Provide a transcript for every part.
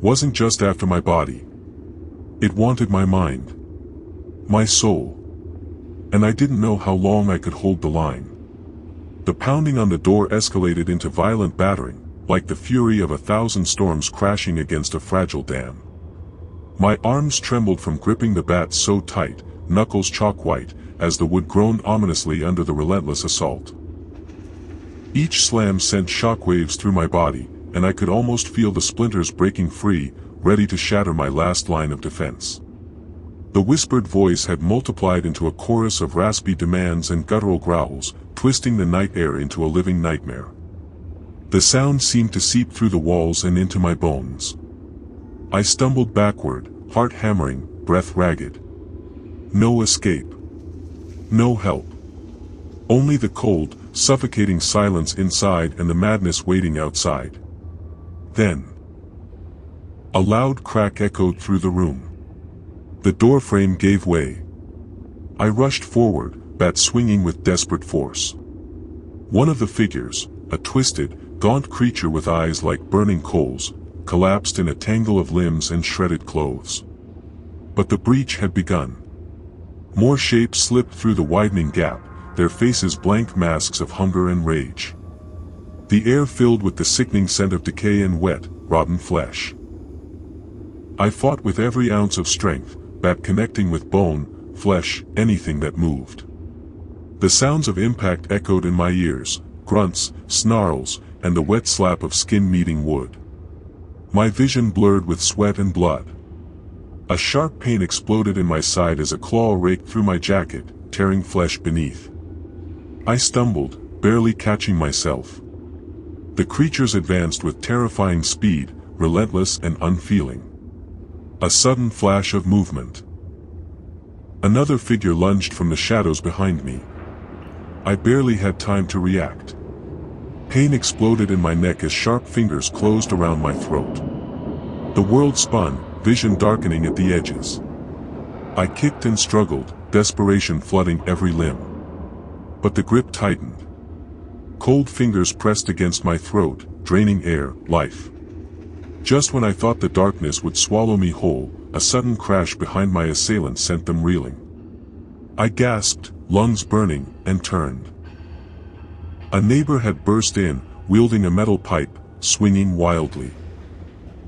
wasn't just after my body. It wanted my mind. My soul. And I didn't know how long I could hold the line. The pounding on the door escalated into violent battering, like the fury of 1,000 storms crashing against a fragile dam. My arms trembled from gripping the bat so tight, knuckles chalk white, as the wood groaned ominously under the relentless assault. Each slam sent shockwaves through my body, and I could almost feel the splinters breaking free, ready to shatter my last line of defense. The whispered voice had multiplied into a chorus of raspy demands and guttural growls, twisting the night air into a living nightmare. The sound seemed to seep through the walls and into my bones. I stumbled backward, heart hammering, breath ragged. No escape. No help. Only the cold, suffocating silence inside and the madness waiting outside. Then, a loud crack echoed through the room. The doorframe gave way. I rushed forward, bat swinging with desperate force. One of the figures, a twisted, gaunt creature with eyes like burning coals, collapsed in a tangle of limbs and shredded clothes. But the breach had begun. More shapes slipped through the widening gap, their faces blank masks of hunger and rage. The air filled with the sickening scent of decay and wet, rotten flesh. I fought with every ounce of strength, bat connecting with bone, flesh, anything that moved. The sounds of impact echoed in my ears, grunts, snarls, and the wet slap of skin meeting wood. My vision blurred with sweat and blood. A sharp pain exploded in my side as a claw raked through my jacket, tearing flesh beneath. I stumbled, barely catching myself. The creatures advanced with terrifying speed, relentless and unfeeling. A sudden flash of movement. Another figure lunged from the shadows behind me. I barely had time to react. Pain exploded in my neck as sharp fingers closed around my throat. The world spun, vision darkening at the edges. I kicked and struggled, desperation flooding every limb. But the grip tightened. Cold fingers pressed against my throat, draining air, life. Just when I thought the darkness would swallow me whole, a sudden crash behind my assailant sent them reeling. I gasped, lungs burning, and turned. A neighbor had burst in, wielding a metal pipe, swinging wildly.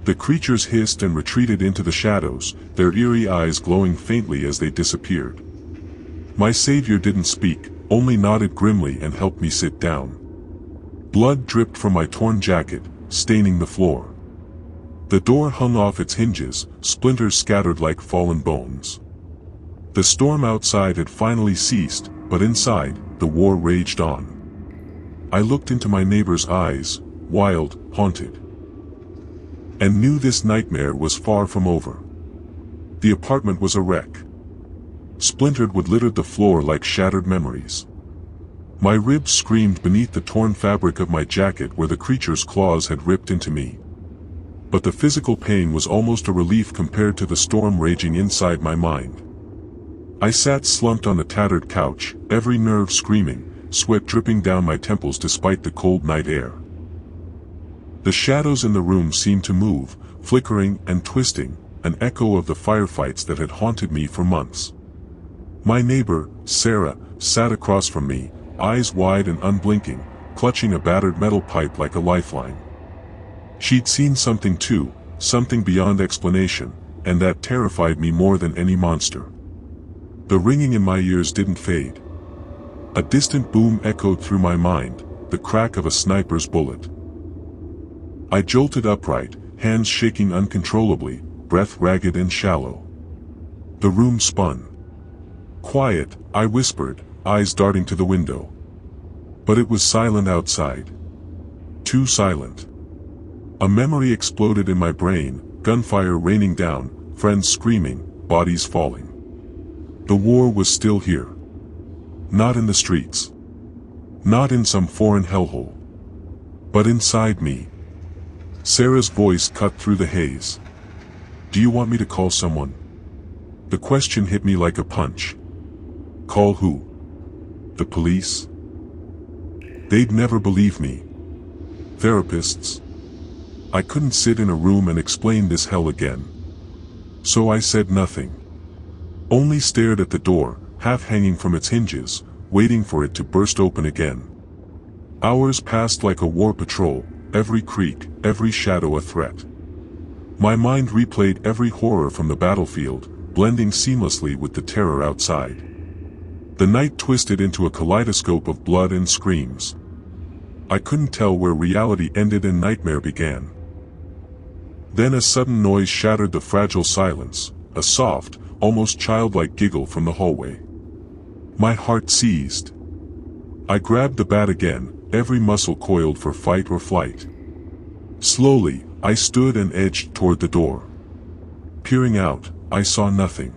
The creatures hissed and retreated into the shadows, their eerie eyes glowing faintly as they disappeared. My savior didn't speak, only nodded grimly and helped me sit down. Blood dripped from my torn jacket, staining the floor. The door hung off its hinges, splinters scattered like fallen bones. The storm outside had finally ceased, but inside, the war raged on. I looked into my neighbor's eyes, wild, haunted, and knew this nightmare was far from over. The apartment was a wreck. Splintered wood littered the floor like shattered memories. My ribs screamed beneath the torn fabric of my jacket where the creature's claws had ripped into me. But the physical pain was almost a relief compared to the storm raging inside my mind. I sat slumped on the tattered couch, every nerve screaming, sweat dripping down my temples despite the cold night air. The shadows in the room seemed to move, flickering and twisting, an echo of the firefights that had haunted me for months. My neighbor, Sarah, sat across from me, eyes wide and unblinking, clutching a battered metal pipe like a lifeline. She'd seen something too, something beyond explanation, and that terrified me more than any monster. The ringing in my ears didn't fade. A distant boom echoed through my mind, the crack of a sniper's bullet. I jolted upright, hands shaking uncontrollably, breath ragged and shallow. The room spun. Quiet, I whispered, eyes darting to the window. But it was silent outside. Too silent. A memory exploded in my brain, gunfire raining down, friends screaming, bodies falling. The war was still here. Not in the streets. Not in some foreign hellhole. But inside me. Sarah's voice cut through the haze. Do you want me to call someone? The question hit me like a punch. Call who? The police? They'd never believe me. Therapists? I couldn't sit in a room and explain this hell again. So I said nothing. Only stared at the door, half hanging from its hinges, waiting for it to burst open again. Hours passed like a war patrol, every creak, every shadow a threat. My mind replayed every horror from the battlefield, blending seamlessly with the terror outside. The night twisted into a kaleidoscope of blood and screams. I couldn't tell where reality ended and nightmare began. Then a sudden noise shattered the fragile silence, a soft, almost childlike giggle from the hallway. My heart seized. I grabbed the bat again, every muscle coiled for fight or flight. Slowly, I stood and edged toward the door. Peering out, I saw nothing.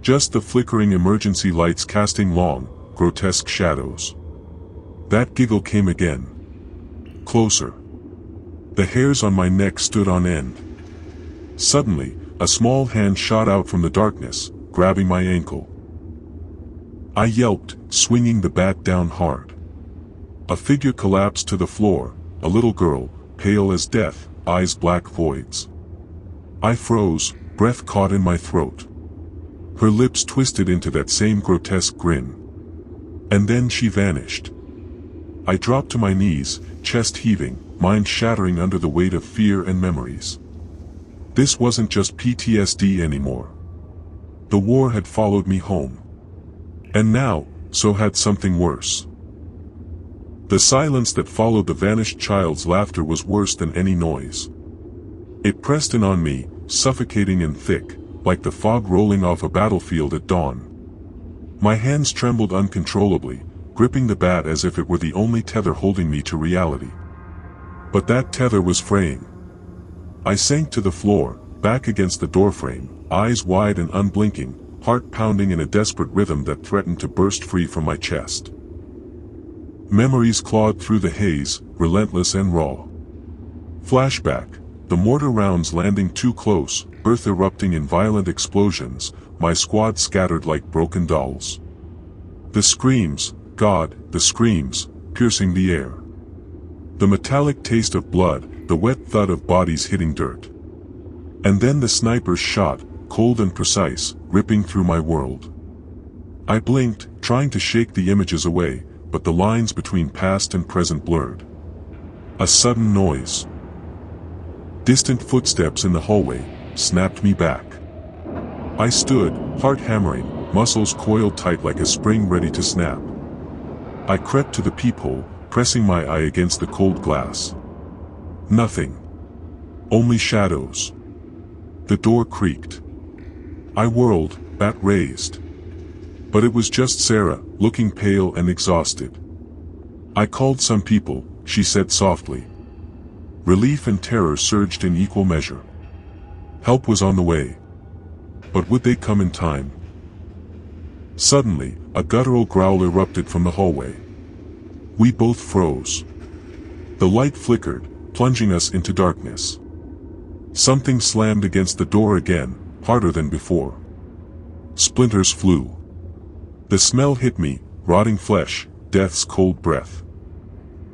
Just the flickering emergency lights casting long, grotesque shadows. That giggle came again. Closer. The hairs on my neck stood on end. Suddenly, a small hand shot out from the darkness, grabbing my ankle. I yelped, swinging the bat down hard. A figure collapsed to the floor, a little girl, pale as death, eyes black voids. I froze, breath caught in my throat. Her lips twisted into that same grotesque grin. And then she vanished. I dropped to my knees, chest heaving, mind shattering under the weight of fear and memories. This wasn't just PTSD anymore. The war had followed me home. And now, so had something worse. The silence that followed the vanished child's laughter was worse than any noise. It pressed in on me, suffocating and thick, like the fog rolling off a battlefield at dawn. My hands trembled uncontrollably, gripping the bat as if it were the only tether holding me to reality. But that tether was fraying. I sank to the floor, back against the doorframe, eyes wide and unblinking, heart pounding in a desperate rhythm that threatened to burst free from my chest. Memories clawed through the haze, relentless and raw. Flashback, the mortar rounds landing too close, earth erupting in violent explosions, my squad scattered like broken dolls. The screams, God, the screams, piercing the air. The metallic taste of blood, the wet thud of bodies hitting dirt. And then the sniper's shot, cold and precise, ripping through my world. I blinked, trying to shake the images away, but the lines between past and present blurred. A sudden noise. Distant footsteps in the hallway, snapped me back. I stood, heart hammering, muscles coiled tight like a spring ready to snap. I crept to the peephole, pressing my eye against the cold glass. Nothing. Only shadows. The door creaked. I whirled, bat raised. But it was just Sarah, looking pale and exhausted. I called some people, she said softly. Relief and terror surged in equal measure. Help was on the way. But would they come in time? Suddenly, a guttural growl erupted from the hallway. We both froze. The light flickered, plunging us into darkness. Something slammed against the door again, harder than before. Splinters flew. The smell hit me, rotting flesh, death's cold breath.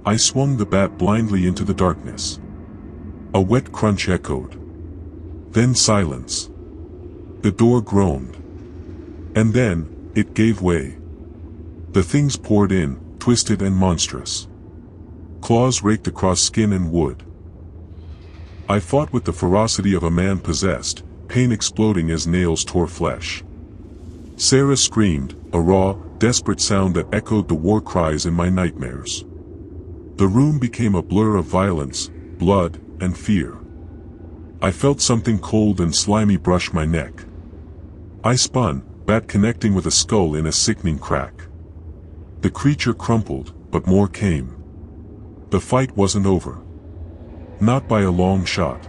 I swung the bat blindly into the darkness. A wet crunch echoed. Then silence. The door groaned. And then, it gave way. The things poured in, twisted and monstrous. Claws raked across skin and wood. I fought with the ferocity of a man possessed, pain exploding as nails tore flesh. Sarah screamed, a raw, desperate sound that echoed the war cries in my nightmares. The room became a blur of violence, blood, and fear. I felt something cold and slimy brush my neck. I spun, bat connecting with a skull in a sickening crack. The creature crumpled, but more came. The fight wasn't over. Not by a long shot.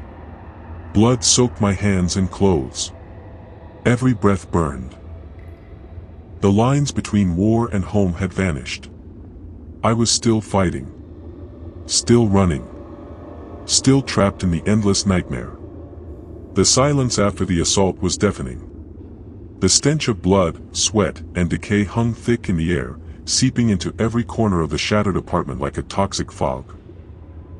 Blood soaked my hands and clothes. Every breath burned. The lines between war and home had vanished. I was still fighting. Still running. Still trapped in the endless nightmare. The silence after the assault was deafening. The stench of blood, sweat, and decay hung thick in the air, seeping into every corner of the shattered apartment like a toxic fog.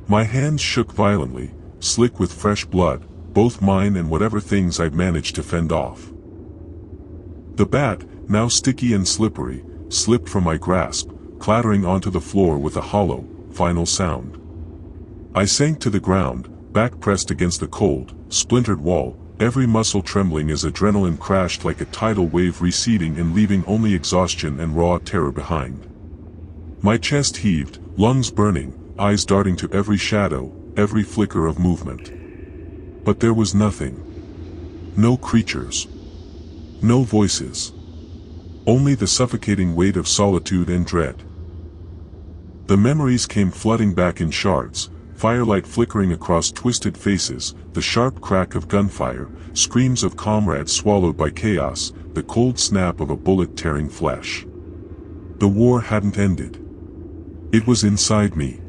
My hands shook violently, slick with fresh blood, both mine and whatever things I'd managed to fend off. The bat, now sticky and slippery, slipped from my grasp, clattering onto the floor with a hollow, final sound. I sank to the ground, back pressed against the cold, splintered wall, every muscle trembling as adrenaline crashed like a tidal wave receding and leaving only exhaustion and raw terror behind. My chest heaved, lungs burning, eyes darting to every shadow, every flicker of movement. But there was nothing. No creatures. No voices. Only the suffocating weight of solitude and dread. The memories came flooding back in shards, firelight flickering across twisted faces, the sharp crack of gunfire, screams of comrades swallowed by chaos, the cold snap of a bullet tearing flesh. The war hadn't ended. It was inside me.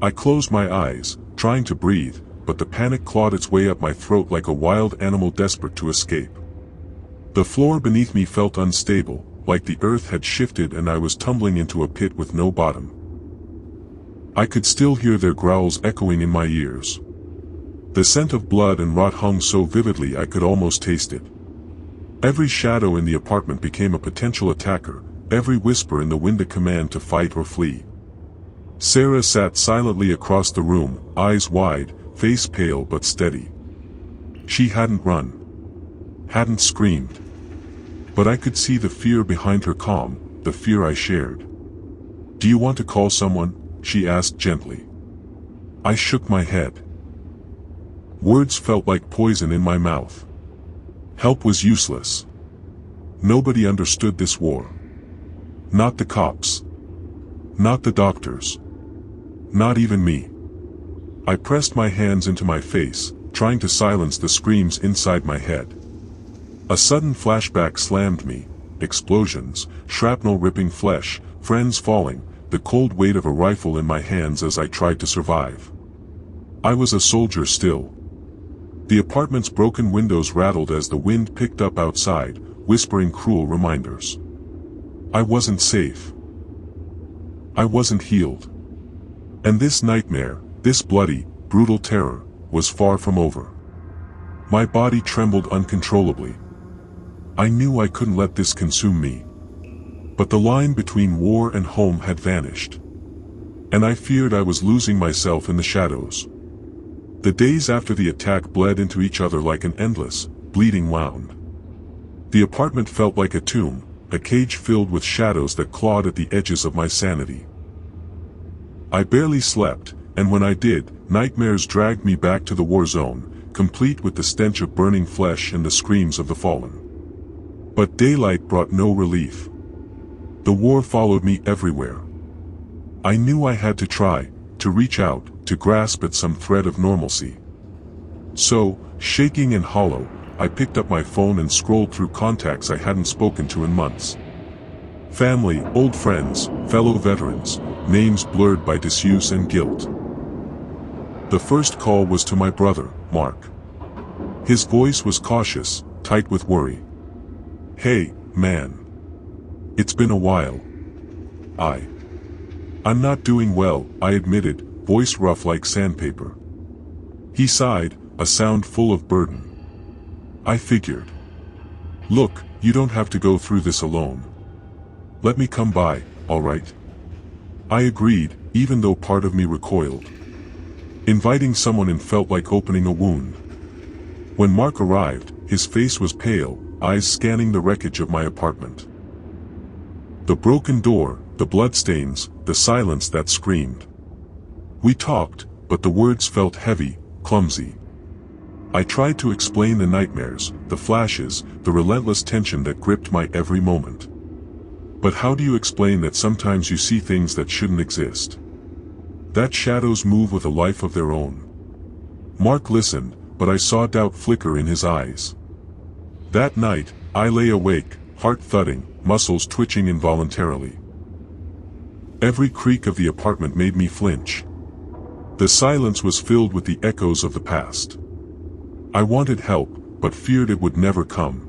I closed my eyes, trying to breathe, but the panic clawed its way up my throat like a wild animal desperate to escape. The floor beneath me felt unstable, like the earth had shifted and I was tumbling into a pit with no bottom. I could still hear their growls echoing in my ears. The scent of blood and rot hung so vividly I could almost taste it. Every shadow in the apartment became a potential attacker, every whisper in the wind a command to fight or flee. Sarah sat silently across the room, eyes wide, face pale but steady. She hadn't run. Hadn't screamed. But I could see the fear behind her calm, the fear I shared. "Do you want to call someone?" she asked gently. I shook my head. Words felt like poison in my mouth. Help was useless. Nobody understood this war. Not the cops. Not the doctors. Not even me. I pressed my hands into my face, trying to silence the screams inside my head. A sudden flashback slammed me. Explosions, shrapnel ripping flesh, friends falling, the cold weight of a rifle in my hands as I tried to survive. I was a soldier still. The apartment's broken windows rattled as the wind picked up outside, whispering cruel reminders. I wasn't safe. I wasn't healed. And this nightmare, this bloody, brutal terror, was far from over. My body trembled uncontrollably. I knew I couldn't let this consume me. But the line between war and home had vanished. And I feared I was losing myself in the shadows. The days after the attack bled into each other like an endless, bleeding wound. The apartment felt like a tomb, a cage filled with shadows that clawed at the edges of my sanity. I barely slept, and when I did, nightmares dragged me back to the war zone, complete with the stench of burning flesh and the screams of the fallen. But daylight brought no relief. The war followed me everywhere. I knew I had to try, to reach out, to grasp at some thread of normalcy. So, shaking and hollow, I picked up my phone and scrolled through contacts I hadn't spoken to in months. Family, old friends, fellow veterans, names blurred by disuse and guilt. The first call was to my brother, Mark. His voice was cautious, tight with worry. "Hey, man. It's been a while. I'm not doing well," I admitted, voice rough like sandpaper. He sighed, a sound full of burden. I figured. "Look, you don't have to go through this alone. Let me come by, all right?" I agreed, even though part of me recoiled. Inviting someone in felt like opening a wound. When Mark arrived, his face was pale, eyes scanning the wreckage of my apartment. The broken door, the bloodstains, the silence that screamed. We talked, but the words felt heavy, clumsy. I tried to explain the nightmares, the flashes, the relentless tension that gripped my every moment. But how do you explain that sometimes you see things that shouldn't exist? That shadows move with a life of their own. Mark listened, but I saw doubt flicker in his eyes. That night, I lay awake, heart thudding, muscles twitching involuntarily. Every creak of the apartment made me flinch. The silence was filled with the echoes of the past. I wanted help, but feared it would never come.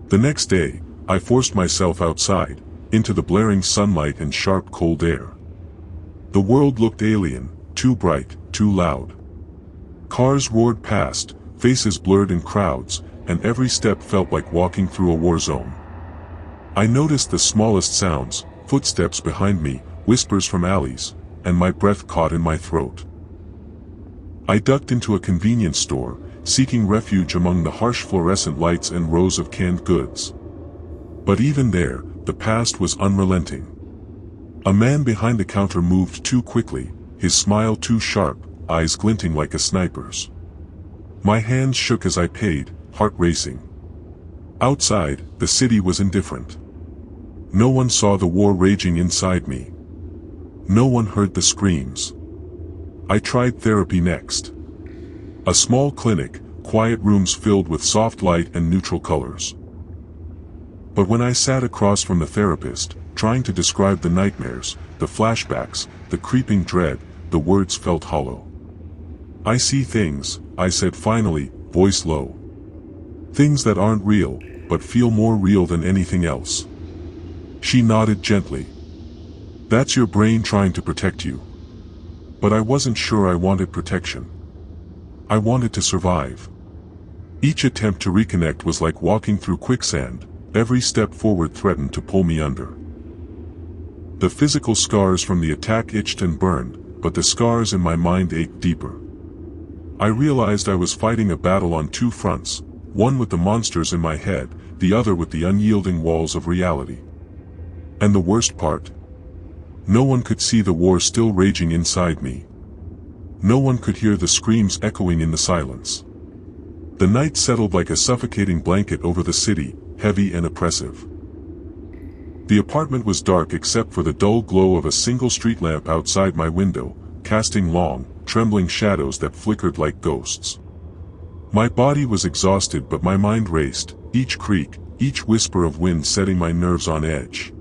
The next day, I forced myself outside, into the blaring sunlight and sharp cold air. The world looked alien, too bright, too loud. Cars roared past, faces blurred in crowds, and every step felt like walking through a war zone. I noticed the smallest sounds, footsteps behind me, whispers from alleys, and my breath caught in my throat. I ducked into a convenience store, seeking refuge among the harsh fluorescent lights and rows of canned goods. But even there, the past was unrelenting. A man behind the counter moved too quickly, his smile too sharp, eyes glinting like a sniper's. My hands shook as I paid, heart racing. Outside, the city was indifferent. No one saw the war raging inside me. No one heard the screams. I tried therapy next. A small clinic, quiet rooms filled with soft light and neutral colors. But when I sat across from the therapist, trying to describe the nightmares, the flashbacks, the creeping dread, the words felt hollow. "I see things," I said finally, voice low. "Things that aren't real, but feel more real than anything else." She nodded gently. "That's your brain trying to protect you." But I wasn't sure I wanted protection. I wanted to survive. Each attempt to reconnect was like walking through quicksand, every step forward threatened to pull me under. The physical scars from the attack itched and burned, but the scars in my mind ached deeper. I realized I was fighting a battle on two fronts, one with the monsters in my head, the other with the unyielding walls of reality. And the worst part? No one could see the war still raging inside me. No one could hear the screams echoing in the silence. The night settled like a suffocating blanket over the city, heavy and oppressive. The apartment was dark except for the dull glow of a single street lamp outside my window, casting long, trembling shadows that flickered like ghosts. My body was exhausted but my mind raced, each creak, each whisper of wind setting my nerves on edge.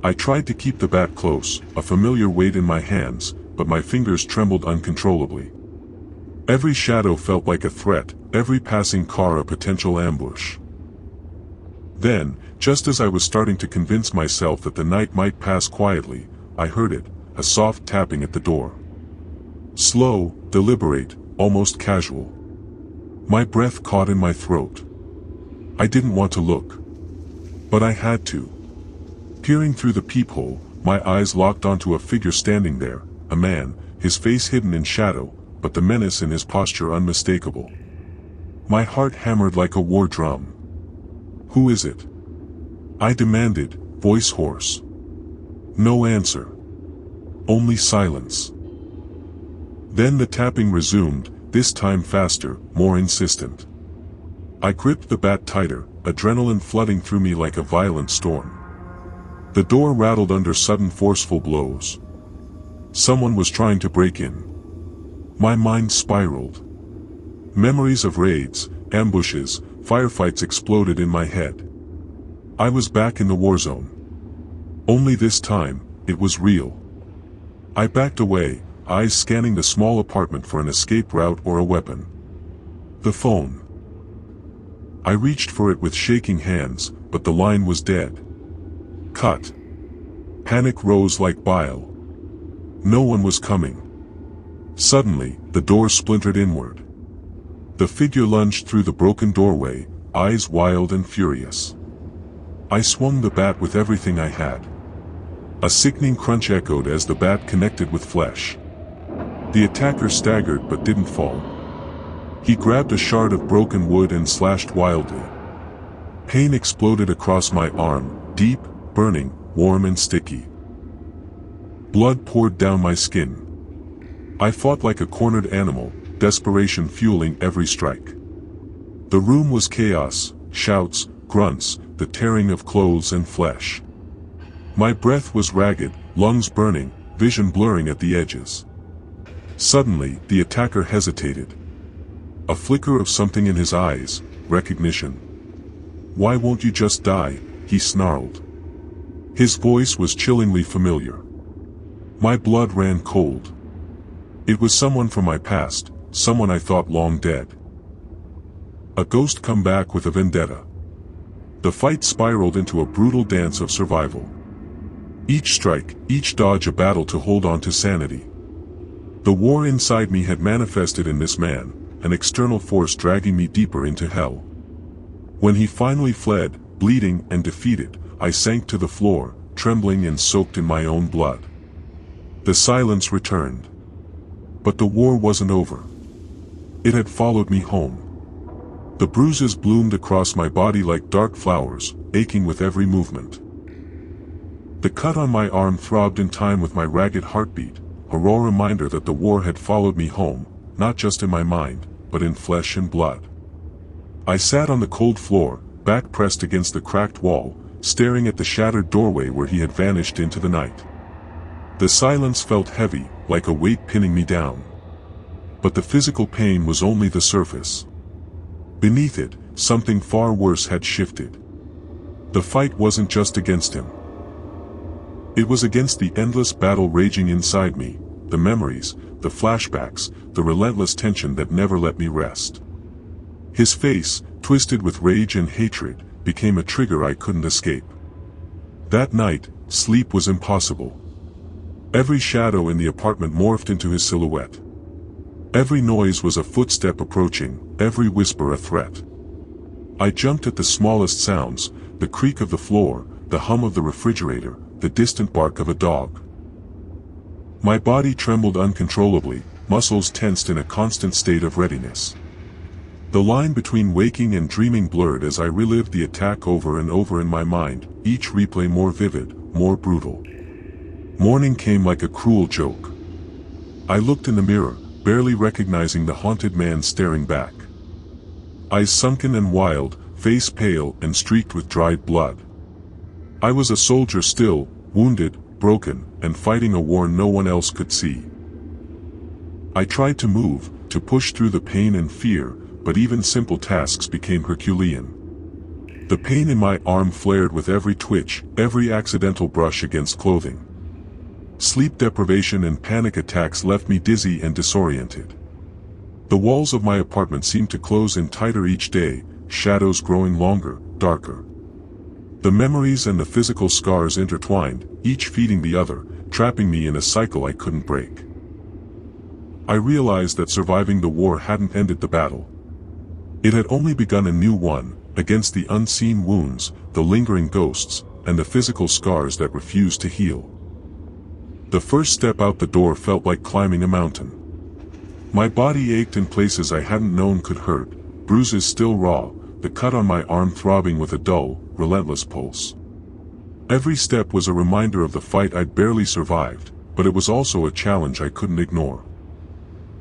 I tried to keep the bat close, a familiar weight in my hands, but my fingers trembled uncontrollably. Every shadow felt like a threat, every passing car a potential ambush. Then, just as I was starting to convince myself that the night might pass quietly, I heard it, a soft tapping at the door. Slow, deliberate, almost casual. My breath caught in my throat. I didn't want to look. But I had to. Peering through the peephole, my eyes locked onto a figure standing there, a man, his face hidden in shadow, but the menace in his posture unmistakable. My heart hammered like a war drum. "Who is it?" I demanded, voice hoarse. No answer. Only silence. Then the tapping resumed, this time faster, more insistent. I gripped the bat tighter, adrenaline flooding through me like a violent storm. The door rattled under sudden forceful blows. Someone was trying to break in. My mind spiraled. Memories of raids, ambushes, firefights exploded in my head. I was back in the war zone. Only this time, it was real. I backed away, eyes scanning the small apartment for an escape route or a weapon. The phone. I reached for it with shaking hands, but the line was dead. Cut. Panic rose like bile. No one was coming. Suddenly, the door splintered inward. The figure lunged through the broken doorway, eyes wild and furious. I swung the bat with everything I had. A sickening crunch echoed as the bat connected with flesh. The attacker staggered but didn't fall. He grabbed a shard of broken wood and slashed wildly. Pain exploded across my arm, deep, burning, warm and sticky. Blood poured down my skin. I fought like a cornered animal, desperation fueling every strike. The room was chaos, shouts, grunts, the tearing of clothes and flesh. My breath was ragged, lungs burning, vision blurring at the edges. Suddenly, the attacker hesitated. A flicker of something in his eyes, recognition. "Why won't you just die?" he snarled. His voice was chillingly familiar. My blood ran cold. It was someone from my past, someone I thought long dead. A ghost come back with a vendetta. The fight spiraled into a brutal dance of survival. Each strike, each dodge a battle to hold on to sanity. The war inside me had manifested in this man, an external force dragging me deeper into hell. When he finally fled, bleeding and defeated, I sank to the floor, trembling and soaked in my own blood. The silence returned. But the war wasn't over. It had followed me home. The bruises bloomed across my body like dark flowers, aching with every movement. The cut on my arm throbbed in time with my ragged heartbeat, a raw reminder that the war had followed me home, not just in my mind, but in flesh and blood. I sat on the cold floor, back pressed against the cracked wall, staring at the shattered doorway where he had vanished into the night. The silence felt heavy, like a weight pinning me down. But the physical pain was only the surface. Beneath it, something far worse had shifted. The fight wasn't just against him. It was against the endless battle raging inside me, the memories, the flashbacks, the relentless tension that never let me rest. His face, twisted with rage and hatred, became a trigger I couldn't escape. That night, sleep was impossible. Every shadow in the apartment morphed into his silhouette. Every noise was a footstep approaching, every whisper a threat. I jumped at the smallest sounds, the creak of the floor, the hum of the refrigerator, the distant bark of a dog. My body trembled uncontrollably, muscles tensed in a constant state of readiness. The line between waking and dreaming blurred as I relived the attack over and over in my mind, each replay more vivid, more brutal. Morning came like a cruel joke. I looked in the mirror, barely recognizing the haunted man staring back. Eyes sunken and wild, face pale and streaked with dried blood. I was a soldier still, wounded, broken, and fighting a war no one else could see. I tried to move, to push through the pain and fear, but even simple tasks became Herculean. The pain in my arm flared with every twitch, every accidental brush against clothing. Sleep deprivation and panic attacks left me dizzy and disoriented. The walls of my apartment seemed to close in tighter each day, shadows growing longer, darker. The memories and the physical scars intertwined, each feeding the other, trapping me in a cycle I couldn't break. I realized that surviving the war hadn't ended the battle. It had only begun a new one, against the unseen wounds, the lingering ghosts, and the physical scars that refused to heal. The first step out the door felt like climbing a mountain. My body ached in places I hadn't known could hurt, bruises still raw, the cut on my arm throbbing with a dull, relentless pulse. Every step was a reminder of the fight I'd barely survived, but it was also a challenge I couldn't ignore.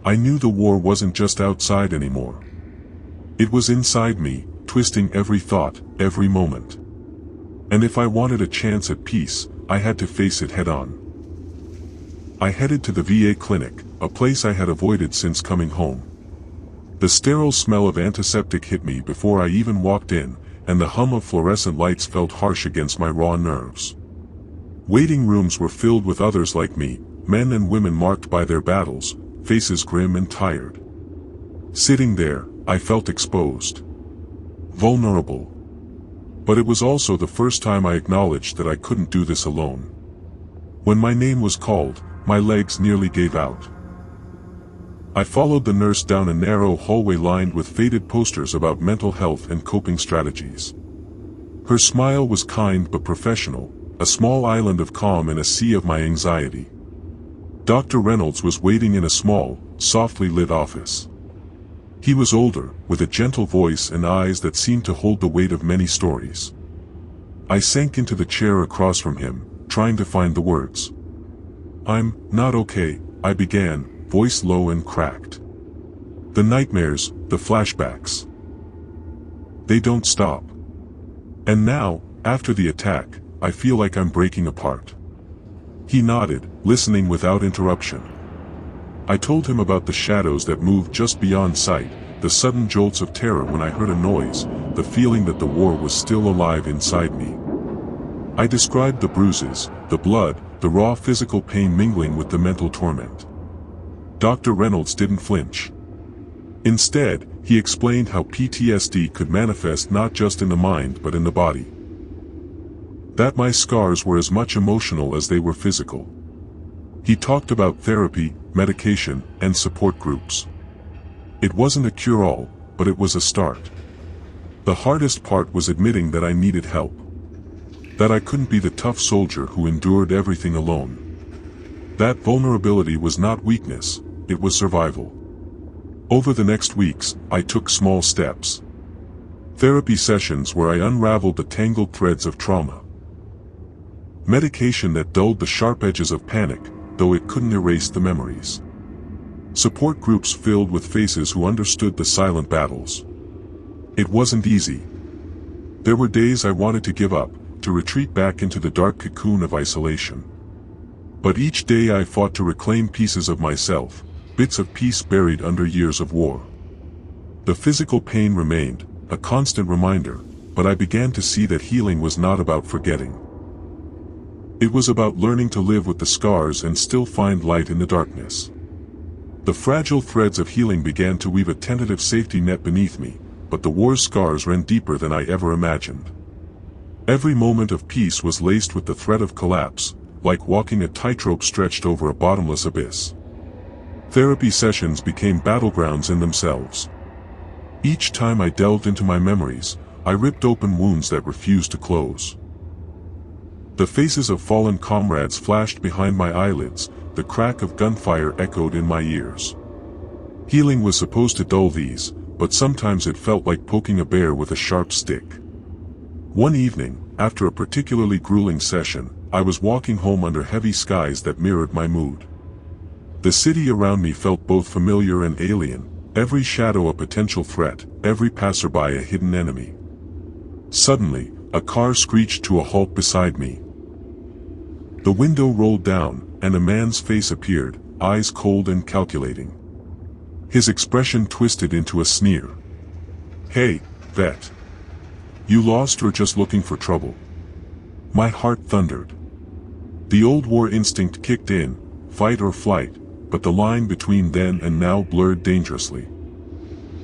I knew the war wasn't just outside anymore. It was inside me, twisting every thought, every moment. And if I wanted a chance at peace, I had to face it head-on. I headed to the VA clinic, a place I had avoided since coming home. The sterile smell of antiseptic hit me before I even walked in, and the hum of fluorescent lights felt harsh against my raw nerves. Waiting rooms were filled with others like me, men and women marked by their battles, faces grim and tired. Sitting there, I felt exposed. Vulnerable. But it was also the first time I acknowledged that I couldn't do this alone. When my name was called, my legs nearly gave out. I followed the nurse down a narrow hallway lined with faded posters about mental health and coping strategies. Her smile was kind but professional, a small island of calm in a sea of my anxiety. Dr. Reynolds was waiting in a small, softly lit office. He was older, with a gentle voice and eyes that seemed to hold the weight of many stories. I sank into the chair across from him, trying to find the words. "I'm not okay," I began, voice low and cracked. "The nightmares, the flashbacks. They don't stop. And now, after the attack, I feel like I'm breaking apart." He nodded, listening without interruption. I told him about the shadows that moved just beyond sight, the sudden jolts of terror when I heard a noise, the feeling that the war was still alive inside me. I described the bruises, the blood, the raw physical pain mingling with the mental torment. Dr. Reynolds didn't flinch. Instead, he explained how PTSD could manifest not just in the mind but in the body. That my scars were as much emotional as they were physical. He talked about therapy, medication, and support groups. It wasn't a cure-all, but it was a start. The hardest part was admitting that I needed help. That I couldn't be the tough soldier who endured everything alone. That vulnerability was not weakness, it was survival. Over the next weeks, I took small steps. Therapy sessions where I unraveled the tangled threads of trauma. Medication that dulled the sharp edges of panic, though it couldn't erase the memories. Support groups filled with faces who understood the silent battles. It wasn't easy. There were days I wanted to give up, to retreat back into the dark cocoon of isolation. But each day I fought to reclaim pieces of myself, bits of peace buried under years of war. The physical pain remained, a constant reminder, but I began to see that healing was not about forgetting. It was about learning to live with the scars and still find light in the darkness. The fragile threads of healing began to weave a tentative safety net beneath me, but the war's scars ran deeper than I ever imagined. Every moment of peace was laced with the threat of collapse, like walking a tightrope stretched over a bottomless abyss. Therapy sessions became battlegrounds in themselves. Each time I delved into my memories, I ripped open wounds that refused to close. The faces of fallen comrades flashed behind my eyelids, the crack of gunfire echoed in my ears. Healing was supposed to dull these, but sometimes it felt like poking a bear with a sharp stick. One evening, after a particularly grueling session, I was walking home under heavy skies that mirrored my mood. The city around me felt both familiar and alien, every shadow a potential threat, every passerby a hidden enemy. Suddenly, a car screeched to a halt beside me. The window rolled down, and a man's face appeared, eyes cold and calculating. His expression twisted into a sneer. "Hey, vet. You lost or just looking for trouble?" My heart thundered. The old war instinct kicked in, fight or flight, but the line between then and now blurred dangerously.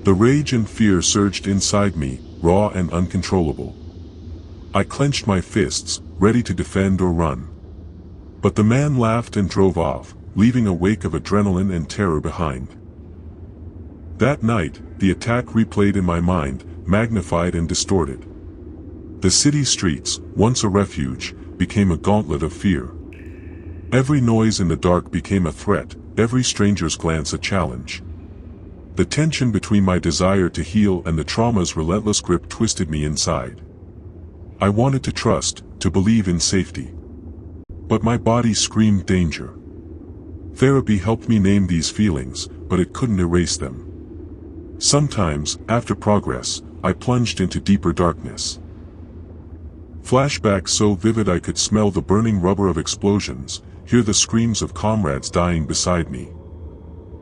The rage and fear surged inside me, raw and uncontrollable. I clenched my fists, ready to defend or run. But the man laughed and drove off, leaving a wake of adrenaline and terror behind. That night, the attack replayed in my mind, magnified and distorted. The city streets, once a refuge, became a gauntlet of fear. Every noise in the dark became a threat, every stranger's glance a challenge. The tension between my desire to heal and the trauma's relentless grip twisted me inside. I wanted to trust, to believe in safety. But my body screamed danger. Therapy helped me name these feelings, but it couldn't erase them. Sometimes, after progress, I plunged into deeper darkness. Flashbacks so vivid I could smell the burning rubber of explosions, hear the screams of comrades dying beside me.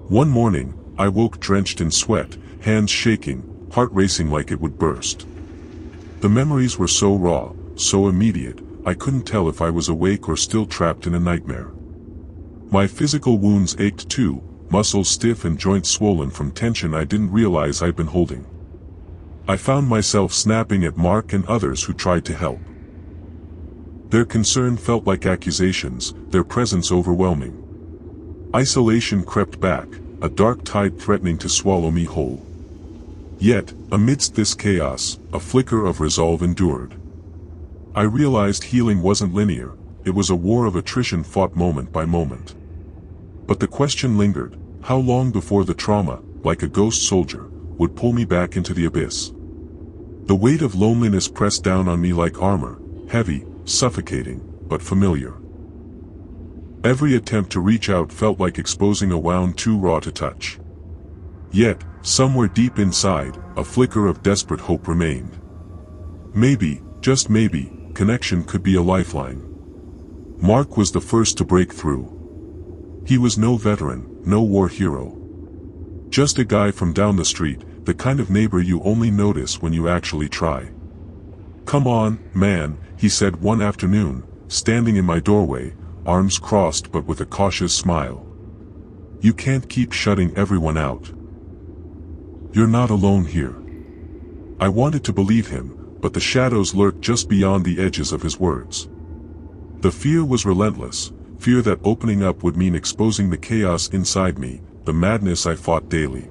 One morning, I woke drenched in sweat, hands shaking, heart racing like it would burst. The memories were so raw, so immediate, I couldn't tell if I was awake or still trapped in a nightmare. My physical wounds ached too, muscles stiff and joints swollen from tension I didn't realize I'd been holding. I found myself snapping at Mark and others who tried to help. Their concern felt like accusations, their presence overwhelming. Isolation crept back, a dark tide threatening to swallow me whole. Yet, amidst this chaos, a flicker of resolve endured. I realized healing wasn't linear, it was a war of attrition fought moment by moment. But the question lingered, how long before the trauma, like a ghost soldier, would pull me back into the abyss? The weight of loneliness pressed down on me like armor, heavy, suffocating, but familiar. Every attempt to reach out felt like exposing a wound too raw to touch. Yet, somewhere deep inside, a flicker of desperate hope remained. Maybe, just maybe, connection could be a lifeline. Mark was the first to break through. He was no veteran, no war hero. Just a guy from down the street, the kind of neighbor you only notice when you actually try. "Come on, man," he said one afternoon, standing in my doorway, arms crossed but with a cautious smile. "You can't keep shutting everyone out. You're not alone here." I wanted to believe him, but the shadows lurked just beyond the edges of his words. The fear was relentless, fear that opening up would mean exposing the chaos inside me, the madness I fought daily.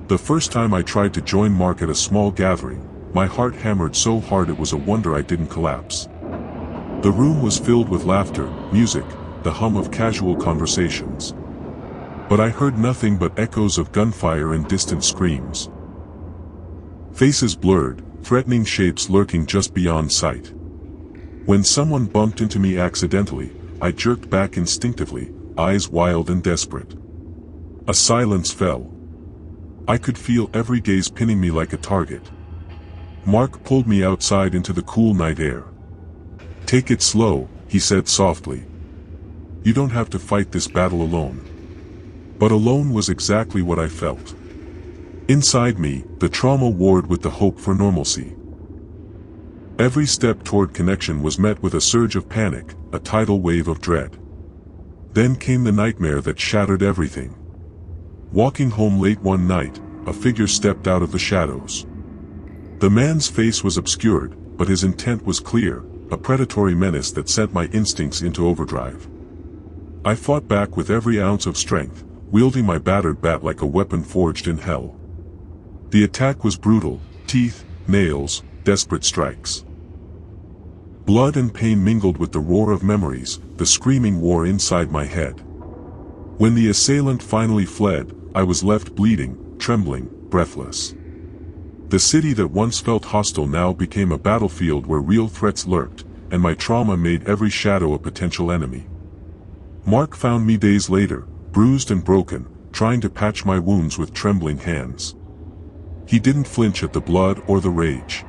The first time I tried to join Mark at a small gathering, my heart hammered so hard it was a wonder I didn't collapse. The room was filled with laughter, music, the hum of casual conversations. But I heard nothing but echoes of gunfire and distant screams. Faces blurred, threatening shapes lurking just beyond sight. When someone bumped into me accidentally, I jerked back instinctively, eyes wild and desperate. A silence fell. I could feel every gaze pinning me like a target. Mark pulled me outside into the cool night air. "Take it slow," he said softly. "You don't have to fight this battle alone." But alone was exactly what I felt. Inside me, the trauma warred with the hope for normalcy. Every step toward connection was met with a surge of panic, a tidal wave of dread. Then came the nightmare that shattered everything. Walking home late one night, a figure stepped out of the shadows. The man's face was obscured, but his intent was clear, a predatory menace that sent my instincts into overdrive. I fought back with every ounce of strength, wielding my battered bat like a weapon forged in hell. The attack was brutal, teeth, nails, desperate strikes. Blood and pain mingled with the roar of memories, the screaming war inside my head. When the assailant finally fled, I was left bleeding, trembling, breathless. The city that once felt hostile now became a battlefield where real threats lurked, and my trauma made every shadow a potential enemy. Mark found me days later, bruised and broken, trying to patch my wounds with trembling hands. He didn't flinch at the blood or the rage.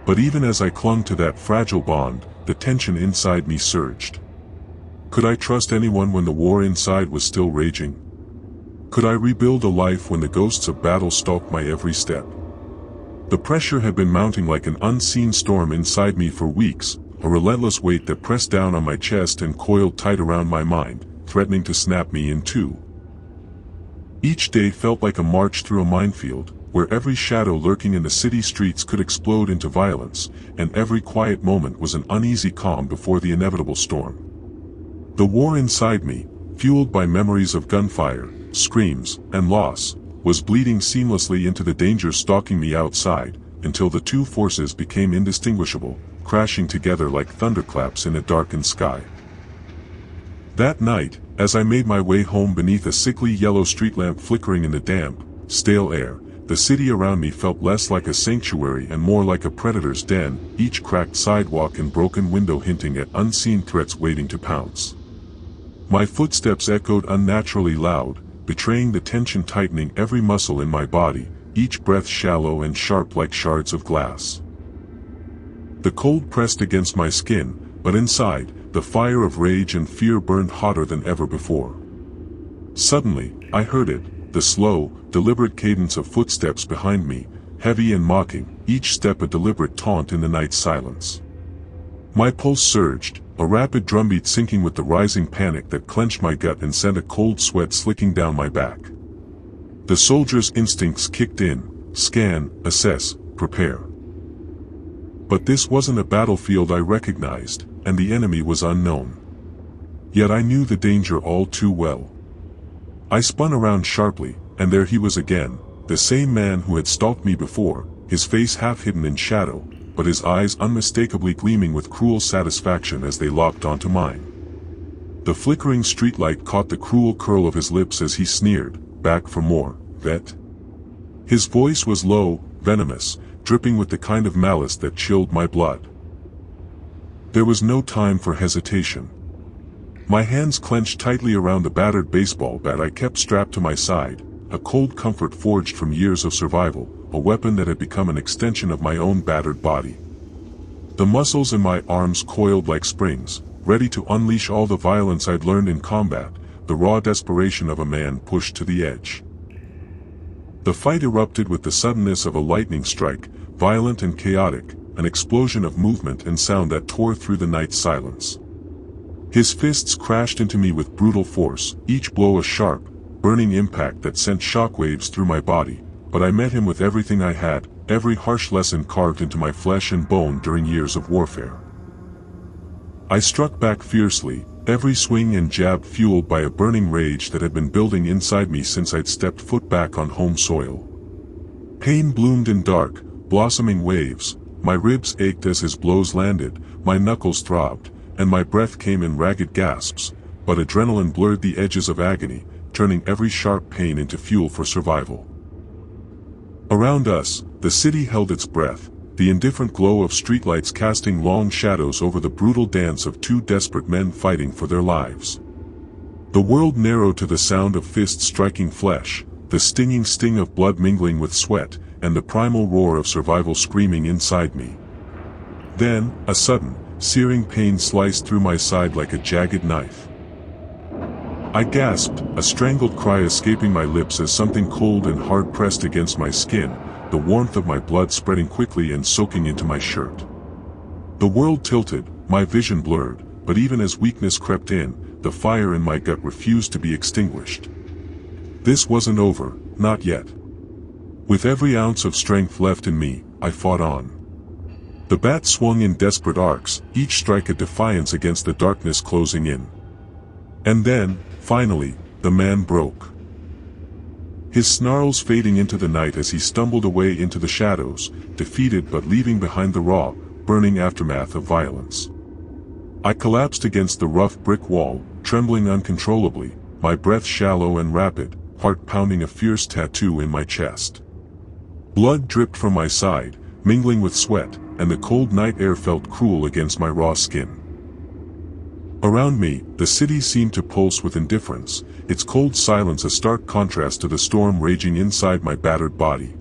But even as I clung to that fragile bond, the tension inside me surged. Could I trust anyone when the war inside was still raging? Could I rebuild a life when the ghosts of battle stalked my every step? The pressure had been mounting like an unseen storm inside me for weeks, a relentless weight that pressed down on my chest and coiled tight around my mind, threatening to snap me in two. Each day felt like a march through a minefield, where every shadow lurking in the city streets could explode into violence, and every quiet moment was an uneasy calm before the inevitable storm. The war inside me, fueled by memories of gunfire, screams, and loss, was bleeding seamlessly into the danger stalking me outside, until the two forces became indistinguishable, crashing together like thunderclaps in a darkened sky. That night, as I made my way home beneath a sickly yellow street lamp flickering in the damp, stale air, the city around me felt less like a sanctuary and more like a predator's den, each cracked sidewalk and broken window hinting at unseen threats waiting to pounce. My footsteps echoed unnaturally loud, betraying the tension tightening every muscle in my body, each breath shallow and sharp like shards of glass. The cold pressed against my skin, but inside, the fire of rage and fear burned hotter than ever before. Suddenly, I heard it, the slow, deliberate cadence of footsteps behind me, heavy and mocking, each step a deliberate taunt in the night silence. My pulse surged, a rapid drumbeat syncing with the rising panic that clenched my gut and sent a cold sweat slicking down my back. The soldier's instincts kicked in: scan, assess, prepare. But this wasn't a battlefield I recognized, and the enemy was unknown. Yet I knew the danger all too well. I spun around sharply, and there he was again, the same man who had stalked me before, his face half hidden in shadow, but his eyes unmistakably gleaming with cruel satisfaction as they locked onto mine. The flickering streetlight caught the cruel curl of his lips as he sneered, "Back for more, vet?" His voice was low, venomous, dripping with the kind of malice that chilled my blood. There was no time for hesitation. My hands clenched tightly around the battered baseball bat I kept strapped to my side, a cold comfort forged from years of survival, a weapon that had become an extension of my own battered body. The muscles in my arms coiled like springs, ready to unleash all the violence I'd learned in combat, the raw desperation of a man pushed to the edge. The fight erupted with the suddenness of a lightning strike, violent and chaotic, an explosion of movement and sound that tore through the night silence. His fists crashed into me with brutal force, each blow a sharp, burning impact that sent shockwaves through my body, but I met him with everything I had, every harsh lesson carved into my flesh and bone during years of warfare. I struck back fiercely, every swing and jab fueled by a burning rage that had been building inside me since I'd stepped foot back on home soil. Pain bloomed in dark, blossoming waves, my ribs ached as his blows landed, my knuckles throbbed, and my breath came in ragged gasps, but adrenaline blurred the edges of agony, turning every sharp pain into fuel for survival. Around us, the city held its breath, the indifferent glow of streetlights casting long shadows over the brutal dance of two desperate men fighting for their lives. The world narrowed to the sound of fists striking flesh, the stinging sting of blood mingling with sweat, and the primal roar of survival screaming inside me. Then, a sudden, searing pain sliced through my side like a jagged knife. I gasped, a strangled cry escaping my lips as something cold and hard pressed against my skin, the warmth of my blood spreading quickly and soaking into my shirt. The world tilted, my vision blurred, but even as weakness crept in, the fire in my gut refused to be extinguished. This wasn't over, not yet. With every ounce of strength left in me, I fought on. The bat swung in desperate arcs, each strike a defiance against the darkness closing in. And then, finally, the man broke. His snarls fading into the night as he stumbled away into the shadows, defeated but leaving behind the raw, burning aftermath of violence. I collapsed against the rough brick wall, trembling uncontrollably, my breath shallow and rapid, heart pounding a fierce tattoo in my chest. Blood dripped from my side, mingling with sweat, and the cold night air felt cruel against my raw skin. Around me, the city seemed to pulse with indifference, its cold silence a stark contrast to the storm raging inside my battered body.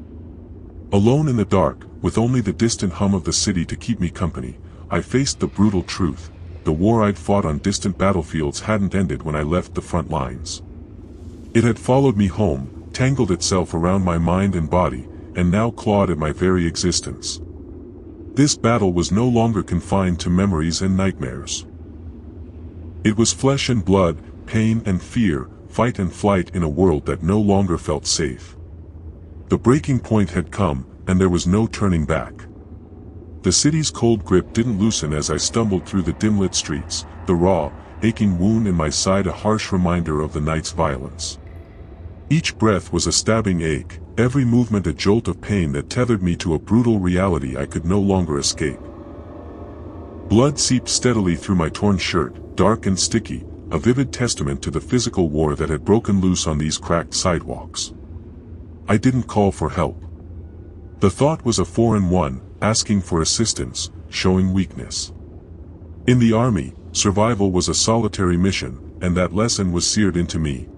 Alone in the dark, with only the distant hum of the city to keep me company, I faced the brutal truth. The war I'd fought on distant battlefields hadn't ended when I left the front lines. It had followed me home, tangled itself around my mind and body, and now clawed at my very existence. This battle was no longer confined to memories and nightmares. It was flesh and blood, pain and fear, fight and flight in a world that no longer felt safe. The breaking point had come, and there was no turning back. The city's cold grip didn't loosen as I stumbled through the dim-lit streets, the raw, aching wound in my side a harsh reminder of the night's violence. Each breath was a stabbing ache, every movement a jolt of pain that tethered me to a brutal reality I could no longer escape. Blood seeped steadily through my torn shirt, dark and sticky, a vivid testament to the physical war that had broken loose on these cracked sidewalks. I didn't call for help. The thought was a foreign one, asking for assistance, showing weakness. In the army, survival was a solitary mission, and that lesson was seared into me.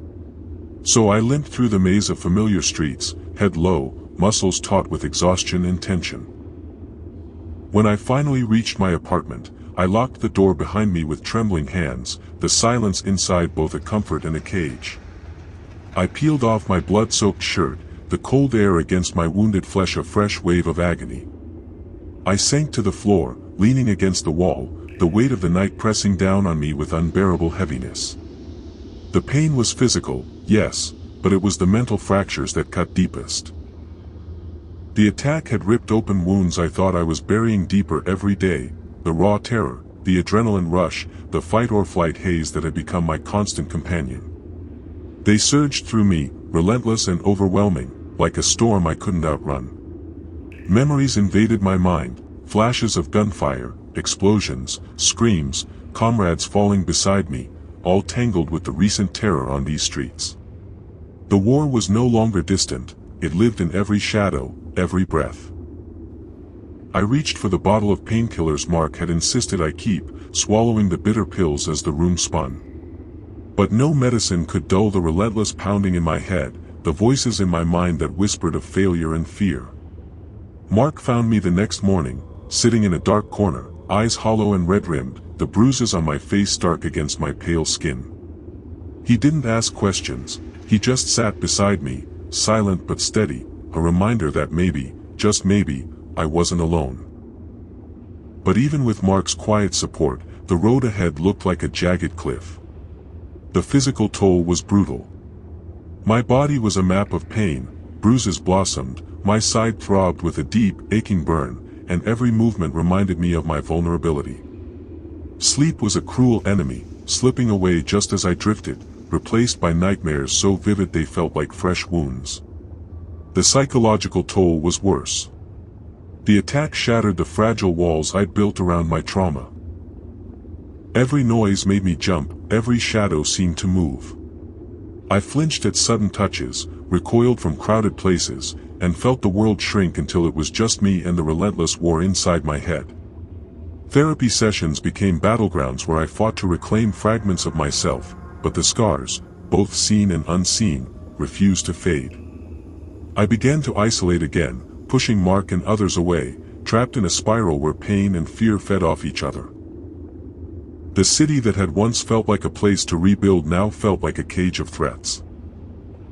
So I limped through the maze of familiar streets, head low, muscles taut with exhaustion and tension. When I finally reached my apartment, I locked the door behind me with trembling hands, the silence inside both a comfort and a cage. I peeled off my blood-soaked shirt, the cold air against my wounded flesh a fresh wave of agony. I sank to the floor, leaning against the wall, the weight of the night pressing down on me with unbearable heaviness. The pain was physical, yes, but it was the mental fractures that cut deepest. The attack had ripped open wounds I thought I was burying deeper every day, the raw terror, the adrenaline rush, the fight-or-flight haze that had become my constant companion. They surged through me, relentless and overwhelming, like a storm I couldn't outrun. Memories invaded my mind, flashes of gunfire, explosions, screams, comrades falling beside me, all tangled with the recent terror on these streets. The war was no longer distant, it lived in every shadow, every breath. I reached for the bottle of painkillers Mark had insisted I keep, swallowing the bitter pills as the room spun. But no medicine could dull the relentless pounding in my head, the voices in my mind that whispered of failure and fear. Mark found me the next morning, sitting in a dark corner, eyes hollow and red-rimmed, the bruises on my face stark against my pale skin. He didn't ask questions, he just sat beside me, silent but steady, a reminder that maybe, just maybe, I wasn't alone. But even with Mark's quiet support, the road ahead looked like a jagged cliff. The physical toll was brutal. My body was a map of pain, bruises blossomed, my side throbbed with a deep, aching burn, and every movement reminded me of my vulnerability. Sleep was a cruel enemy, slipping away just as I drifted, replaced by nightmares so vivid they felt like fresh wounds. The psychological toll was worse. The attack shattered the fragile walls I'd built around my trauma. Every noise made me jump, every shadow seemed to move. I flinched at sudden touches, recoiled from crowded places, and felt the world shrink until it was just me and the relentless war inside my head. Therapy sessions became battlegrounds where I fought to reclaim fragments of myself, but the scars, both seen and unseen, refused to fade. I began to isolate again, pushing Mark and others away, trapped in a spiral where pain and fear fed off each other. The city that had once felt like a place to rebuild now felt like a cage of threats.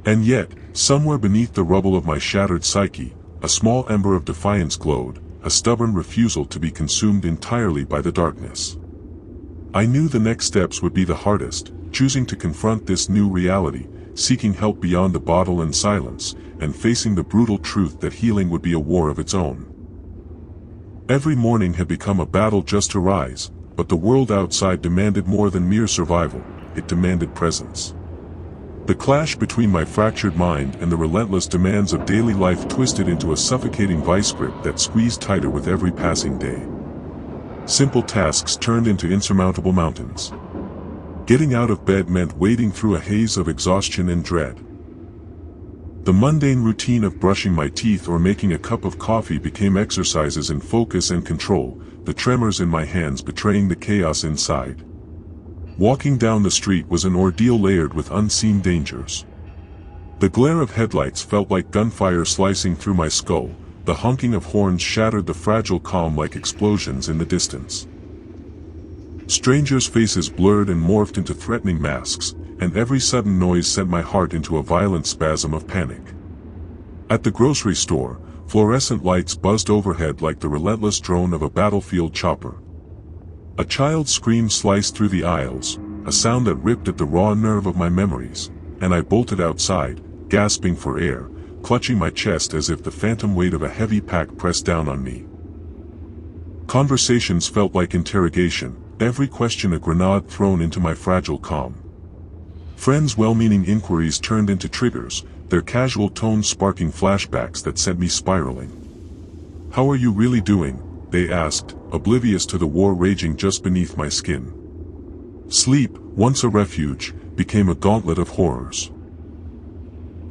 And yet, somewhere beneath the rubble of my shattered psyche, a small ember of defiance glowed, a stubborn refusal to be consumed entirely by the darkness. I knew the next steps would be the hardest, choosing to confront this new reality, seeking help beyond the bottle and silence, and facing the brutal truth that healing would be a war of its own. Every morning had become a battle just to rise, but the world outside demanded more than mere survival, it demanded presence. The clash between my fractured mind and the relentless demands of daily life twisted into a suffocating vice grip that squeezed tighter with every passing day. Simple tasks turned into insurmountable mountains. Getting out of bed meant wading through a haze of exhaustion and dread. The mundane routine of brushing my teeth or making a cup of coffee became exercises in focus and control, the tremors in my hands betraying the chaos inside. Walking down the street was an ordeal layered with unseen dangers. The glare of headlights felt like gunfire slicing through my skull, the honking of horns shattered the fragile calm like explosions in the distance. Strangers' faces blurred and morphed into threatening masks, and every sudden noise sent my heart into a violent spasm of panic. At the grocery store, fluorescent lights buzzed overhead like the relentless drone of a battlefield chopper. A child's scream sliced through the aisles, a sound that ripped at the raw nerve of my memories, and I bolted outside, gasping for air, clutching my chest as if the phantom weight of a heavy pack pressed down on me. Conversations felt like interrogation, every question a grenade thrown into my fragile calm. Friends' well-meaning inquiries turned into triggers, their casual tones sparking flashbacks that sent me spiraling. "How are you really doing?" they asked, oblivious to the war raging just beneath my skin. Sleep, once a refuge, became a gauntlet of horrors.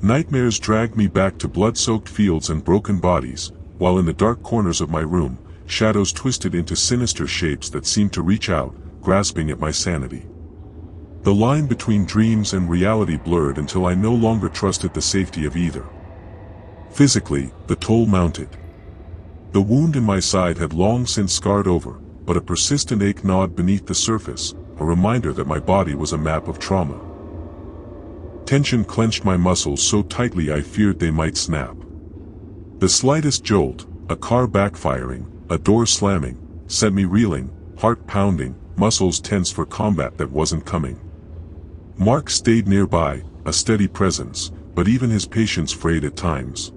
Nightmares dragged me back to blood-soaked fields and broken bodies, while in the dark corners of my room, shadows twisted into sinister shapes that seemed to reach out, grasping at my sanity. The line between dreams and reality blurred until I no longer trusted the safety of either. Physically, the toll mounted. The wound in my side had long since scarred over, but a persistent ache gnawed beneath the surface, a reminder that my body was a map of trauma. Tension clenched my muscles so tightly I feared they might snap. The slightest jolt, a car backfiring, a door slamming, sent me reeling, heart pounding, muscles tense for combat that wasn't coming. Mark stayed nearby, a steady presence, but even his patience frayed at times.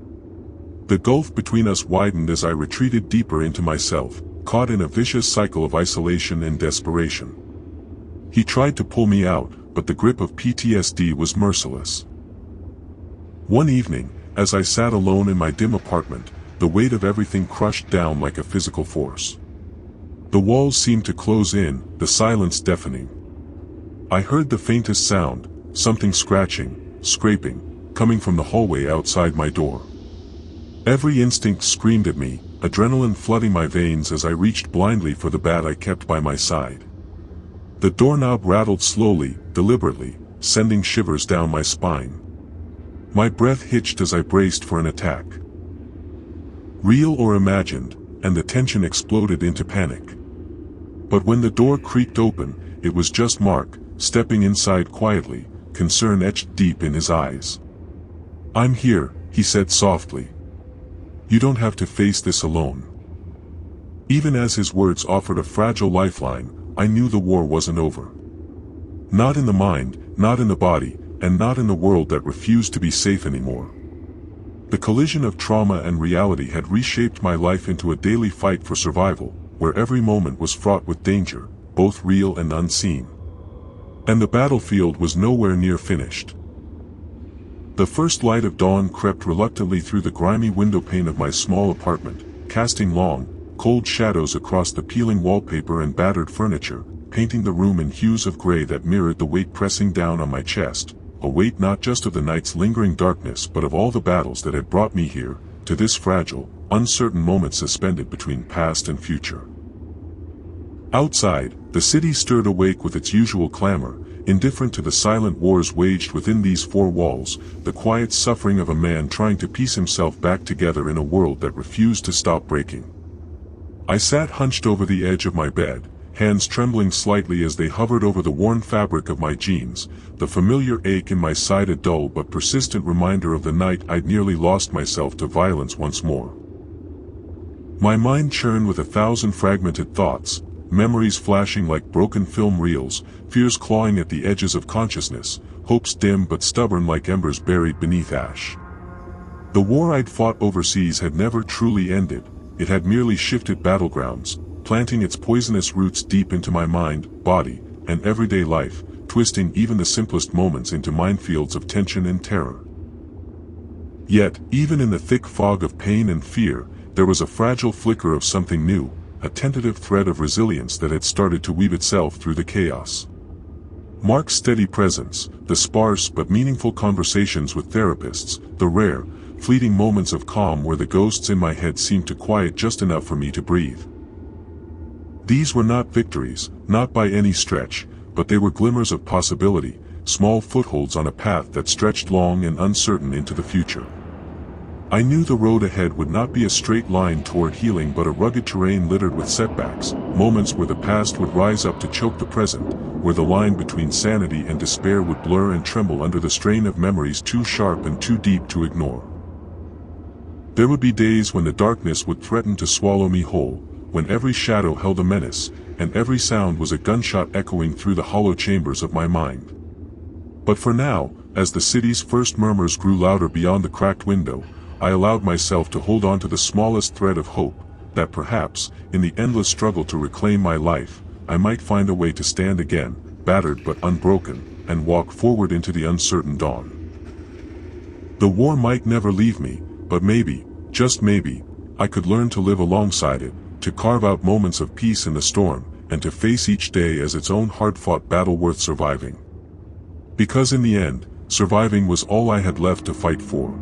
The gulf between us widened as I retreated deeper into myself, caught in a vicious cycle of isolation and desperation. He tried to pull me out, but the grip of PTSD was merciless. One evening, as I sat alone in my dim apartment, the weight of everything crushed down like a physical force. The walls seemed to close in, the silence deafening. I heard the faintest sound, something scratching, scraping, coming from the hallway outside my door. Every instinct screamed at me, adrenaline flooding my veins as I reached blindly for the bat I kept by my side. The doorknob rattled slowly, deliberately, sending shivers down my spine. My breath hitched as I braced for an attack. Real or imagined, and the tension exploded into panic. But when the door creaked open, it was just Mark, stepping inside quietly, concern etched deep in his eyes. "I'm here," he said softly. "You don't have to face this alone." Even as his words offered a fragile lifeline, I knew the war wasn't over. Not in the mind, not in the body, and not in the world that refused to be safe anymore. The collision of trauma and reality had reshaped my life into a daily fight for survival, where every moment was fraught with danger, both real and unseen. And the battlefield was nowhere near finished. The first light of dawn crept reluctantly through the grimy windowpane of my small apartment, casting long, cold shadows across the peeling wallpaper and battered furniture, painting the room in hues of gray that mirrored the weight pressing down on my chest, a weight not just of the night's lingering darkness but of all the battles that had brought me here, to this fragile, uncertain moment suspended between past and future. Outside, the city stirred awake with its usual clamor, indifferent to the silent wars waged within these four walls, the quiet suffering of a man trying to piece himself back together in a world that refused to stop breaking. I sat hunched over the edge of my bed, hands trembling slightly as they hovered over the worn fabric of my jeans, the familiar ache in my side a dull but persistent reminder of the night I'd nearly lost myself to violence once more. My mind churned with 1,000 fragmented thoughts, memories flashing like broken film reels, fears clawing at the edges of consciousness, hopes dim but stubborn like embers buried beneath ash. The war I'd fought overseas had never truly ended, it had merely shifted battlegrounds, planting its poisonous roots deep into my mind, body, and everyday life, twisting even the simplest moments into minefields of tension and terror. Yet, even in the thick fog of pain and fear, there was a fragile flicker of something new, a tentative thread of resilience that had started to weave itself through the chaos. Mark's steady presence, the sparse but meaningful conversations with therapists, the rare, fleeting moments of calm where the ghosts in my head seemed to quiet just enough for me to breathe. These were not victories, not by any stretch, but they were glimmers of possibility, small footholds on a path that stretched long and uncertain into the future. I knew the road ahead would not be a straight line toward healing but a rugged terrain littered with setbacks, moments where the past would rise up to choke the present, where the line between sanity and despair would blur and tremble under the strain of memories too sharp and too deep to ignore. There would be days when the darkness would threaten to swallow me whole, when every shadow held a menace, and every sound was a gunshot echoing through the hollow chambers of my mind. But for now, as the city's first murmurs grew louder beyond the cracked window, I allowed myself to hold on to the smallest thread of hope, that perhaps, in the endless struggle to reclaim my life, I might find a way to stand again, battered but unbroken, and walk forward into the uncertain dawn. The war might never leave me, but maybe, just maybe, I could learn to live alongside it, to carve out moments of peace in the storm, and to face each day as its own hard-fought battle worth surviving. Because in the end, surviving was all I had left to fight for.